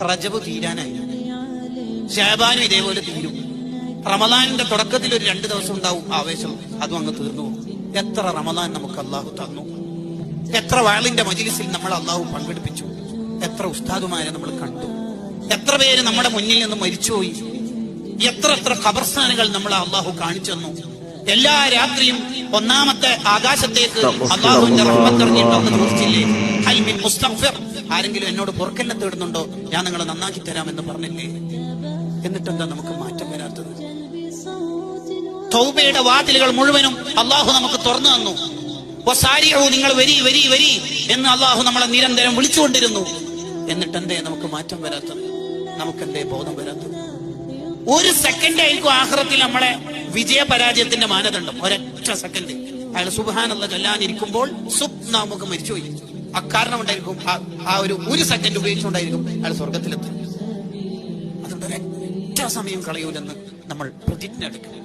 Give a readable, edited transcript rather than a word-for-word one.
റജബ് തീരാനായി, ശഅബാനും ഇതേപോലെ തീരും. റമദാനിന്റെ തുടക്കത്തിൽ ഒരു 2 ദിവസം ഉണ്ടാവും ആവേശം, അതും അങ്ങ് തീർന്നു പോകും. എത്ര റമദാൻ നമുക്ക് അള്ളാഹു തന്നു, എത്ര വഅലിന്റെ മജ്‌ലിസിൽ നമ്മൾ അള്ളാഹു പങ്കെടുപ്പിച്ചു, എത്ര ഉസ്താദുമാരെ നമ്മൾ കണ്ടു, എത്ര പേര് നമ്മുടെ മുന്നിൽ നിന്ന് മരിച്ചുപോയി, എത്ര ഖബർസ്ഥാനുകൾ നമ്മളെ അള്ളാഹു കാണിച്ചു തന്നു. എല്ലാ രാത്രിയും ഒന്നാമത്തെ ആകാശത്തേക്ക് അള്ളാഹുവിന്റെ റഹ്മത്ത് ഇറങ്ങിയിട്ടുണ്ടെന്ന് ചോദിച്ചില്ലേ? ഹൽ മിൻ മുസ്തഗ്ഫിർ, ആരെങ്കിലും എന്നോട് പൊറുക്കലിനെ തേടുന്നുണ്ടോ? ഞാൻ നിങ്ങളെ നന്നാക്കി തരാമെന്ന് പറഞ്ഞില്ലേ? എന്നിട്ടെന്താ നമുക്ക് മാറ്റം വരാത്തത്? തൗബയുടെ വാതിലുകൾ മുഴുവനും അള്ളാഹു നമുക്ക് തുറന്നു തന്നു. വസാരിഉ, നിങ്ങൾ വരി വരി വരി എന്ന് അള്ളാഹു നമ്മളെ നിരന്തരം വിളിച്ചുകൊണ്ടിരുന്നു. എന്നിട്ടെന്തേ നമുക്ക് മാറ്റം വരാത്തത്? നമുക്കെന്തേ ബോധം വരാത്തത്? ഒരു സെക്കൻഡ് ആയിരിക്കും ആഖിറത്തിൽ നമ്മളെ വിജയ പരാജയത്തിന്റെ മാനദണ്ഡം. ഒരൊറ്റ സെക്കൻഡ് അയാൾ സുബ്ഹാനല്ലാഹ് ചൊല്ലാനിരിക്കുമ്പോൾ നമുക്ക് മരിച്ചുപോയി. അക്കാരണം ഉണ്ടായിരിക്കും, ആ ഒരു സെക്കൻഡ് ഉപയോഗിച്ചുകൊണ്ടായിരിക്കും അയാൾ സ്വർഗത്തിലെത്തും. അതുകൊണ്ട് ഒരൊറ്റ സമയം കളയൂലെന്ന് നമ്മൾ പ്രതിജ്ഞ എടുക്കണം.